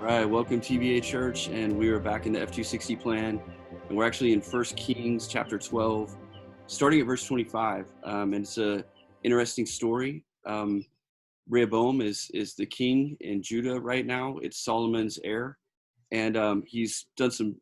right, welcome TVA Church, and we are back in the F260 plan, and we're actually in 1 Kings chapter 12, starting at verse 25, and it's a interesting story. Rehoboam is the king in Judah right now. It's Solomon's heir, and he's done some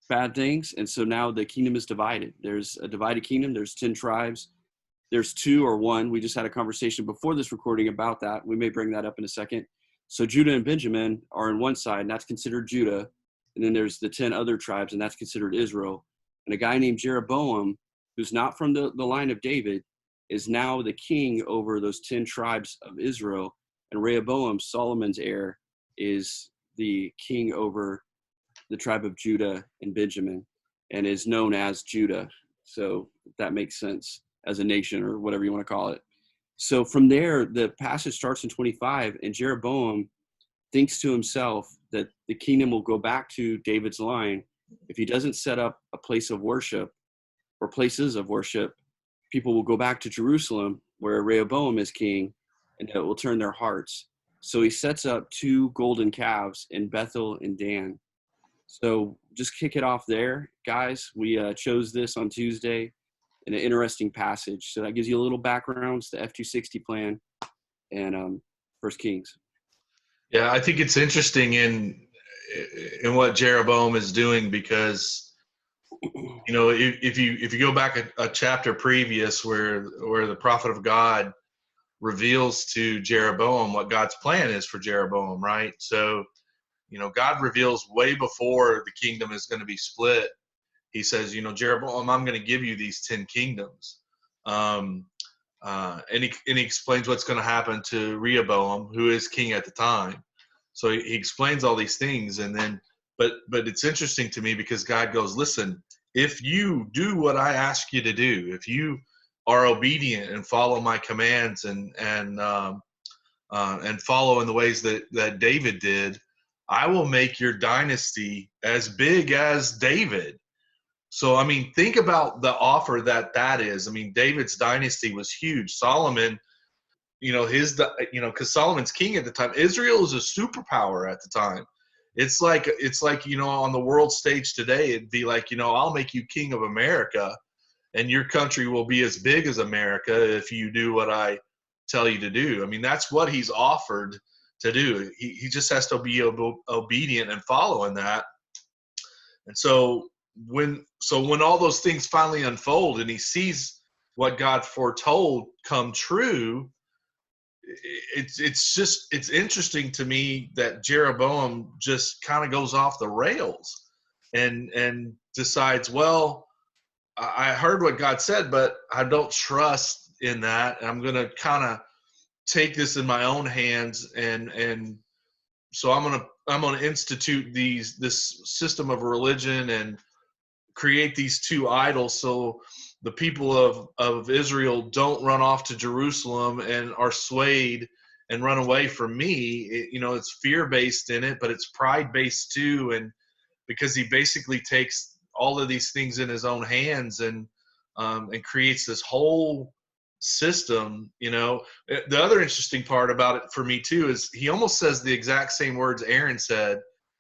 bad things, and so now the kingdom is divided. There's a divided kingdom. There's 10 tribes. There's 2 or 1. We just had a conversation before this recording about that. We may bring that up in a second. So Judah and Benjamin are on one side, and that's considered Judah. And then there's the 10 other tribes, and that's considered Israel. And a guy named Jeroboam, who's not from the line of David, is now the king over those 10 tribes of Israel. And Rehoboam, Solomon's heir, is the king over the tribe of Judah and Benjamin, and is known as Judah. So that makes sense as a nation, or whatever you want to call it. So from there, the passage starts in 25, and Jeroboam thinks to himself that the kingdom will go back to David's line if he doesn't set up a place of worship or places of worship. People will go back to Jerusalem, where Rehoboam is king, and it will turn their hearts. So he sets up 2 golden calves in Bethel and Dan. So just kick it off there, guys. We chose this on Tuesday in an interesting passage. So that gives you a little background. It's the F260 plan and 1 Kings. Yeah, I think it's interesting in what Jeroboam is doing, because if you go back a chapter previous where the prophet of God reveals to Jeroboam what God's plan is for Jeroboam, right? So God reveals way before the kingdom is going to be split. He says, Jeroboam, I'm going to give you these 10 kingdoms. And he explains what's going to happen to Rehoboam, who is king at the time. So he explains all these things. And then, but it's interesting to me because God goes, listen, if you do what I ask you to do, if you are obedient and follow my commands and follow in the ways that David did, I will make your dynasty as big as David. So, I mean, think about the offer that is. I mean, David's dynasty was huge. Solomon, because Solomon's king at the time. Israel is a superpower at the time. It's like, on the world stage today, it'd be like, I'll make you king of America, and your country will be as big as America if you do what I tell you to do. I mean, that's what he's offered to do. He just has to be obedient and follow in that. And so when all those things finally unfold and he sees what God foretold come true, it's interesting to me that Jeroboam just kind of goes off the rails and decides, well, I heard what God said, but I don't trust in that. And I'm going to kind of take this in my own hands. And so I'm going to institute this system of religion and create these 2 idols. So the people of Israel don't run off to Jerusalem and are swayed and run away from me. It's fear-based in it, but it's pride-based too. And because he basically takes all of these things in his own hands and creates this whole system. The other interesting part about it for me too is he almost says the exact same words Aaron said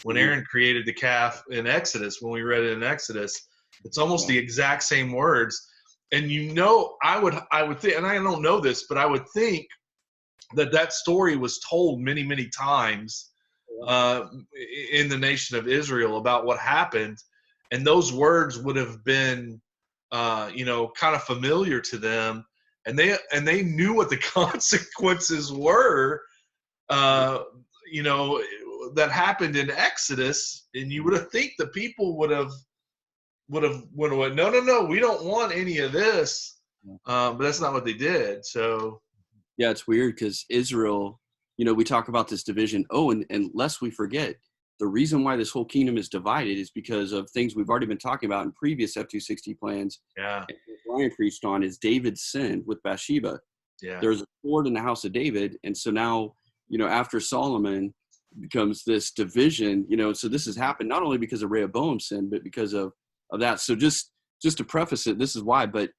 when Aaron created the calf in Exodus. When we read it in Exodus, it's almost the exact same words. And I would think, and I don't know this, but I would think that story was told many, many times in the nation of Israel about what happened, and those words would have been kind of familiar to them, and they knew what the consequences were that happened in Exodus. And you would have think the people would have no, we don't want any of this, but that's not what they did. So yeah, it's weird because Israel, we talk about this division. And lest we forget, the reason why this whole kingdom is divided is because of things we've already been talking about in previous F260 plans. Yeah. And Ryan preached on is David's sin with Bathsheba. Yeah. There's a sword in the house of David. And so now, after Solomon becomes this division, so this has happened not only because of Rehoboam's sin, but because of that. So just to preface it, this is why, but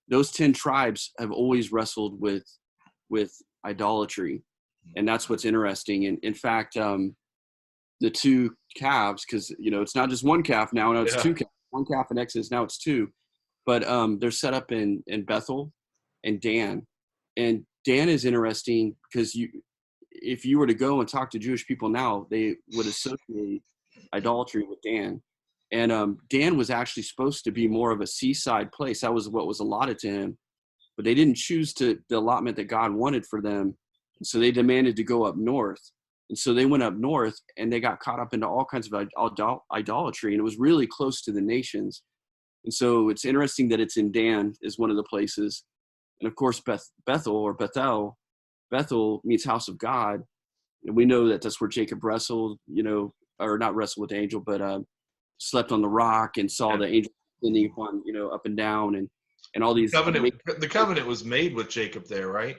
those 10 tribes have always wrestled with idolatry. And that's what's interesting. And in fact, the two calves, because it's not just one calf now. Now it's Yeah. two calves. One calf in Exodus, now it's two. But they're set up in Bethel and Dan. And Dan is interesting because if you were to go and talk to Jewish people now, they would associate idolatry with Dan. And Dan was actually supposed to be more of a seaside place. That was what was allotted to him. But they didn't choose the allotment that God wanted for them. And so they demanded to go up north. And so they went up north and they got caught up into all kinds of idolatry. And it was really close to the nations. And so it's interesting that it's in Dan is one of the places. And of course, Bethel means house of God. And we know that that's where Jacob wrestled, or not wrestled with the angel, but slept on the rock and saw the angel ascending upon, up and down and all these. The covenant was made with Jacob there, right?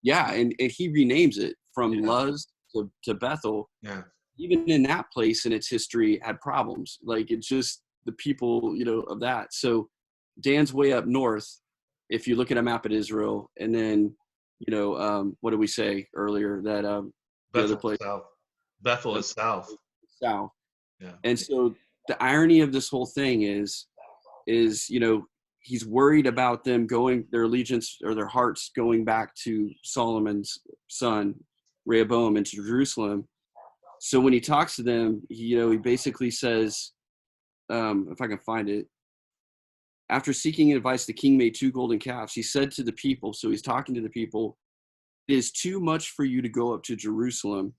Yeah. And he renames it from Luz to Bethel. Yeah. Even in that place in its history had problems. Like it's just the people, of that. So Dan's way up north. If you look at a map of Israel, and then, what did we say earlier? That the other place, south. Bethel is south. South. Yeah. And so the irony of this whole thing is he's worried about them their allegiance or their hearts going back to Solomon's son, Rehoboam, into Jerusalem. So when he talks to them, he basically says, if I can find it, after seeking advice, the king made 2 golden calves. He said to the people, so he's talking to the people, it is too much for you to go up to Jerusalem.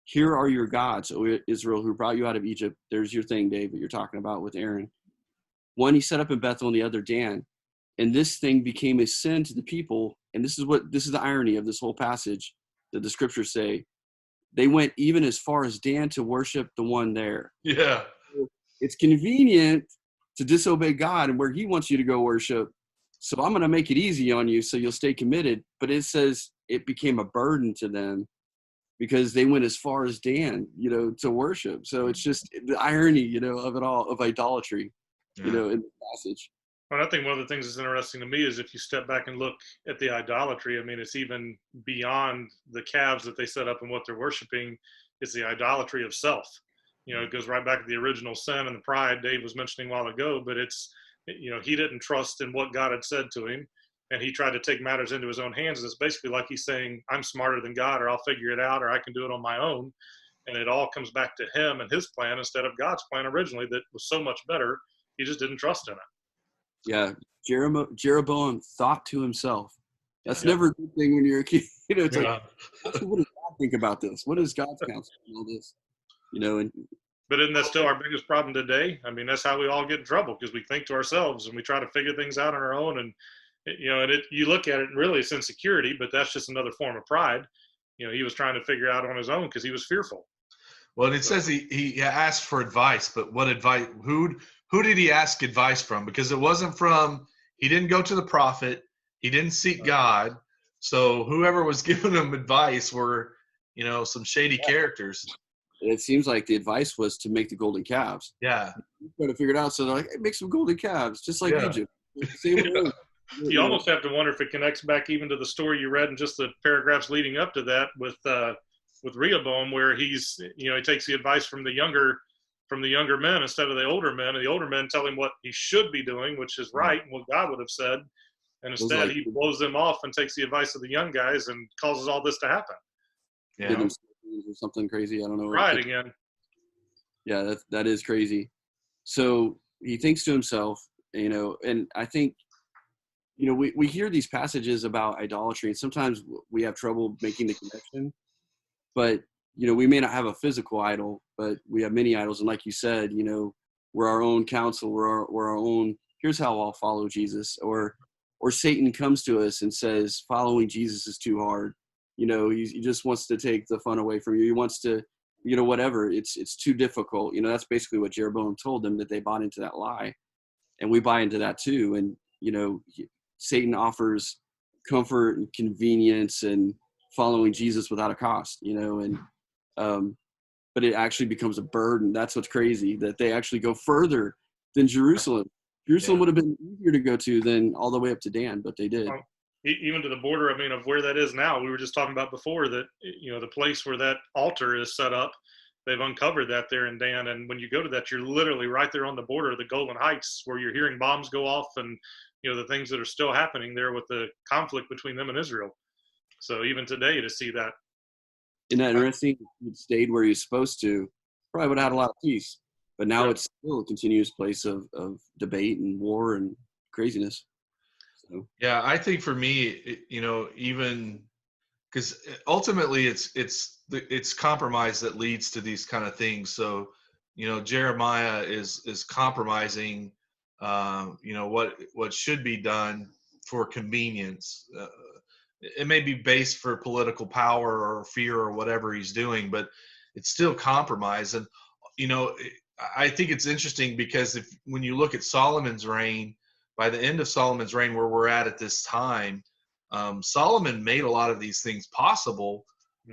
Here are your gods, O Israel, who brought you out of Egypt. There's your thing, David, you're talking about with Aaron. One he set up in Bethel and the other Dan. And this thing became a sin to the people. And this is the irony of this whole passage that the scriptures say. They went even as far as Dan to worship the one there. Yeah. It's convenient to disobey God and where he wants you to go worship. So I'm going to make it easy on you so you'll stay committed. But it says it became a burden to them because they went as far as Dan, to worship. So it's just the irony, of it all, of idolatry, in the passage. Well, I think one of the things that's interesting to me is if you step back and look at the idolatry, I mean, it's even beyond the calves that they set up and what they're worshiping. It's the idolatry of self. It goes right back to the original sin and the pride Dave was mentioning a while ago, but it's, he didn't trust in what God had said to him, and he tried to take matters into his own hands. And it's basically like he's saying, I'm smarter than God, or I'll figure it out, or I can do it on my own. And it all comes back to him and his plan instead of God's plan originally that was so much better. He just didn't trust in it. Yeah. Jeroboam thought to himself. That's never a good thing when you're a kid. It's like, what does God think about this? What is God's counsel on all this? But isn't that still our biggest problem today? I mean, that's how we all get in trouble, because we think to ourselves and we try to figure things out on our own. And, you look at it and really it's insecurity, but that's just another form of pride. He was trying to figure out on his own because he was fearful. Well, and it says he asked for advice, but what advice? Who did he ask advice from? Because it wasn't he didn't go to the prophet. He didn't seek God. So whoever was giving him advice were, some shady characters. It seems like the advice was to make the golden calves. Yeah. Try to figure it out. So they're like, hey, make some golden calves, just like Egypt. You almost have to wonder if it connects back even to the story you read in just the paragraphs leading up to that with Rehoboam, where he takes the advice from the younger men instead of the older men, and the older men tell him what he should be doing, which is right, and what God would have said. And instead he blows them off and takes the advice of the young guys and causes all this to happen. Yeah. Or something crazy. I don't know. Right again. Yeah, that is crazy. So he thinks to himself, and I think, we hear these passages about idolatry, and sometimes we have trouble making the connection. But, we may not have a physical idol, but we have many idols. And like you said, we're our own counsel. We're our own, here's how I'll follow Jesus. Or Satan comes to us and says, following Jesus is too hard. He just wants to take the fun away from you. He wants to, whatever. It's too difficult. That's basically what Jeroboam told them, that they bought into that lie. And we buy into that too. And, Satan offers comfort and convenience and following Jesus without a cost, but it actually becomes a burden. That's what's crazy, that they actually go further than Jerusalem. Jerusalem would have been easier to go to than all the way up to Dan, but they did. Even to the border, of where that is now. We were just talking about before that, the place where that altar is set up they've uncovered that there in Dan. And when you go to that, you're literally right there on the border of the Golan Heights, where you're hearing bombs go off, and the things that are still happening there with the conflict between them and Israel. So even today, to see that. Isn't that interesting? If it stayed where he's supposed to, probably would have had a lot of peace. But now it's still a continuous place of debate and war and craziness. So. Yeah, I think for me, even because ultimately it's compromise that leads to these kind of things. So, Jeremiah is compromising, what should be done for convenience. It may be based for political power or fear or whatever he's doing, but it's still compromise. And, I think it's interesting because when you look at Solomon's reign, by the end of Solomon's reign, where we're at this time, Solomon made a lot of these things possible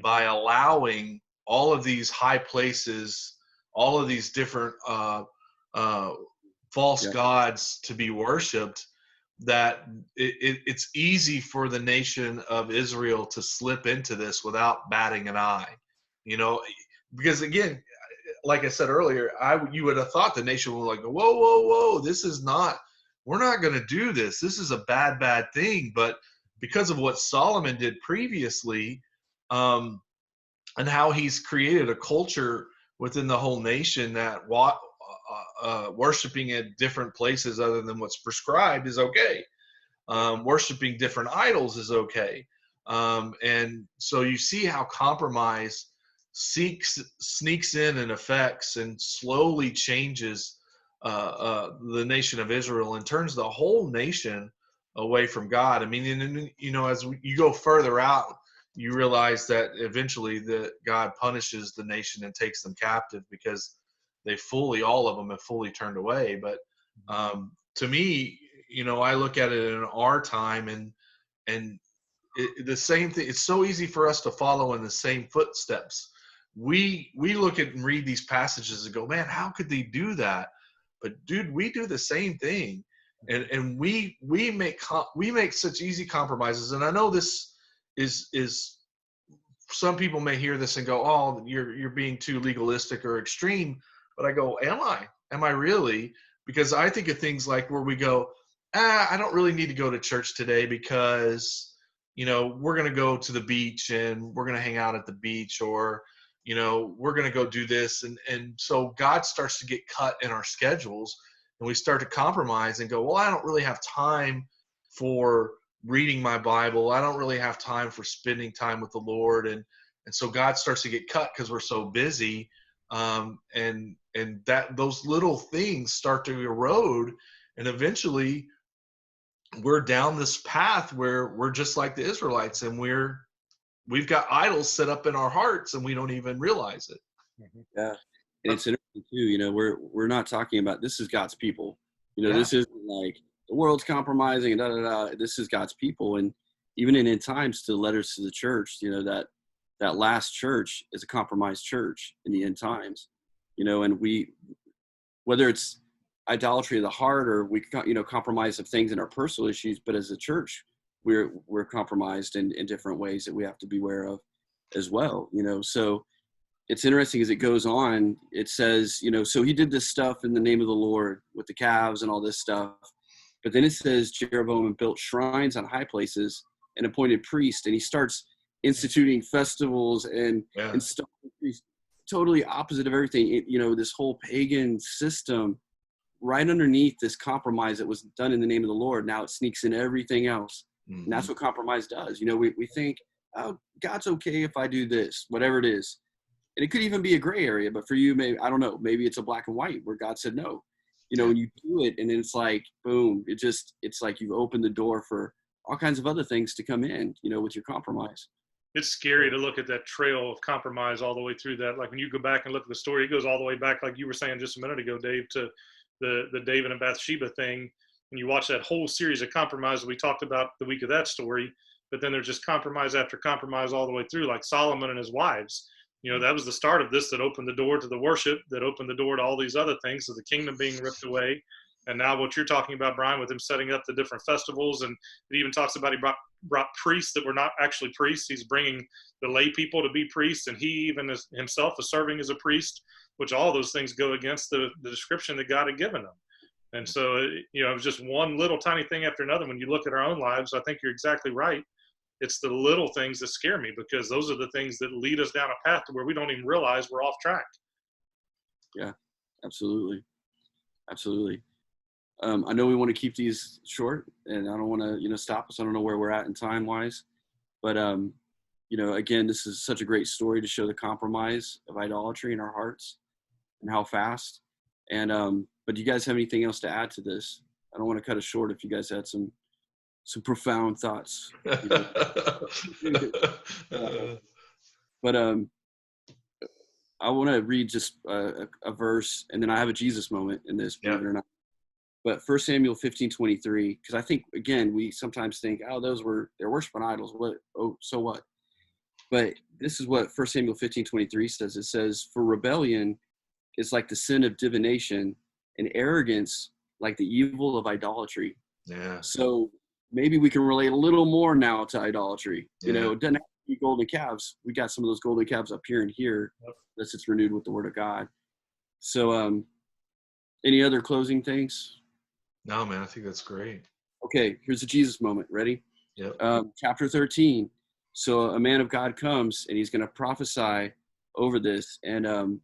by allowing all of these high places, all of these different false gods to be worshipped, that it's easy for the nation of Israel to slip into this without batting an eye, because again, like I said earlier, you would have thought the nation would like, whoa, we're not going to do this. This is a bad thing. But because of what Solomon did previously, and how he's created a culture within the whole nation that worshiping at different places other than what's prescribed is okay. Worshiping different idols is okay. And so you see how compromise sneaks in and affects and slowly changes the nation of Israel and turns the whole nation away from God. I mean, as you go further out, you realize that eventually that God punishes the nation and takes them captive because all of them have fully turned away. But to me, I look at it in our time and the same thing. It's so easy for us to follow in the same footsteps. We look at and read these passages and go, man, how could they do that? But dude, we do the same thing, and we make such easy compromises. And I know this is some people may hear this and go, oh, you're being too legalistic or extreme. But I go, am I really? Because I think of things like where we go, I don't really need to go to church today because we're going to go to the beach and we're going to hang out at the beach, or we're going to go do this. And so God starts to get cut in our schedules, and we start to compromise and go, well, I don't really have time for reading my Bible. I don't really have time for spending time with the Lord. And so God starts to get cut because we're so busy. And that those little things start to erode. And eventually we're down this path where we're just like the Israelites, and we've got idols set up in our hearts and we don't even realize it. Yeah. And it's interesting too, we're not talking about, this is God's people. This isn't like the world's compromising and da da da. This is God's people. And even in end times, to the letters to the church, that last church is a compromised church in the end times. And whether it's idolatry of the heart or we compromise of things in our personal issues, but as a church, we're compromised in different ways that we have to be aware of as well. So it's interesting as it goes on, it says, so he did this stuff in the name of the Lord with the calves and all this stuff. But then it says Jeroboam built shrines on high places and appointed priests, and he starts instituting festivals and stuff, totally opposite of everything. This whole pagan system, right underneath this compromise that was done in the name of the Lord, now it sneaks in everything else. Mm-hmm. And that's what compromise does. We think, oh, God's okay if I do this, whatever it is. And it could even be a gray area, but for you, maybe, I don't know, maybe it's a black and white where God said no. And you do it, and then it's like, boom, it's like you've opened the door for all kinds of other things to come in, with your compromise. It's scary to look at that trail of compromise all the way through that. Like when you go back and look at the story, it goes all the way back, like you were saying just a minute ago, Dave, to the David and Bathsheba thing. And you watch that whole series of compromise that we talked about the week of that story, but then there's just compromise after compromise all the way through, like Solomon and his wives. That was the start of this, that opened the door to the worship, that opened the door to all these other things, of the kingdom being ripped away. And now what you're talking about, Brian, with him setting up the different festivals, and it even talks about he brought priests that were not actually priests. He's bringing the lay people to be priests, and he even himself is serving as a priest, which all those things go against the description that God had given them. And so, it was just one little tiny thing after another. When you look at our own lives, I think you're exactly right. It's the little things that scare me, because those are the things that lead us down a path to where we don't even realize we're off track. Yeah, absolutely. Absolutely. I know we want to keep these short, and I don't want to, stop us. I don't know where we're at in time wise, but, again, this is such a great story to show the compromise of idolatry in our hearts and how fast. And, but do you guys have anything else to add to this? I don't want to cut it short if you guys had some profound thoughts. But I want to read just a verse, and then I have a Jesus moment in this, believe it or not. But 1 Samuel 15:23, because I think, again, we sometimes think, oh, they're worshiping idols. What? Oh, so what? But this is what 1 Samuel 15:23 says. It says, for rebellion is like the sin of divination, and arrogance like the evil of idolatry. Yeah. So maybe we can relate a little more now to idolatry. It doesn't have to be golden calves. We got some of those golden calves up here and here. Unless it's renewed with the word of God. So any other closing things? No, man, I think that's great. Okay, here's a Jesus moment. Ready? Yep. Chapter 13. So a man of God comes, and he's going to prophesy over this. And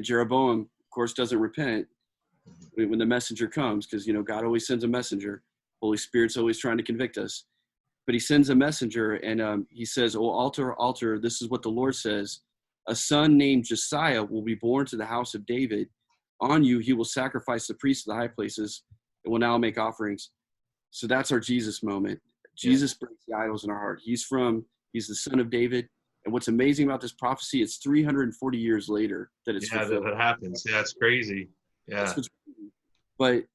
Jeroboam, of course, doesn't repent when the messenger comes, because, God always sends a messenger. Holy Spirit's always trying to convict us. But he sends a messenger, and he says, oh, altar, this is what the Lord says. A son named Josiah will be born to the house of David. On you, he will sacrifice the priests of the high places and will now make offerings. So that's our Jesus moment. Jesus breaks the idols in our heart. He's the son of David. And what's amazing about this prophecy, it's 340 years later that it's fulfilled. That happens. Yeah, it's crazy. Yeah. But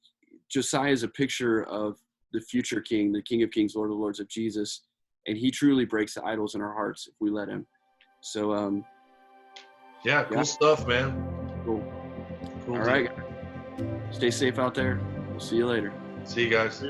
Josiah is a picture of the future king, the King of Kings, Lord of Lords, of Jesus. And he truly breaks the idols in our hearts if we let him. So, cool stuff, man. Cool. All right. Stay safe out there. We'll see you later. See you guys.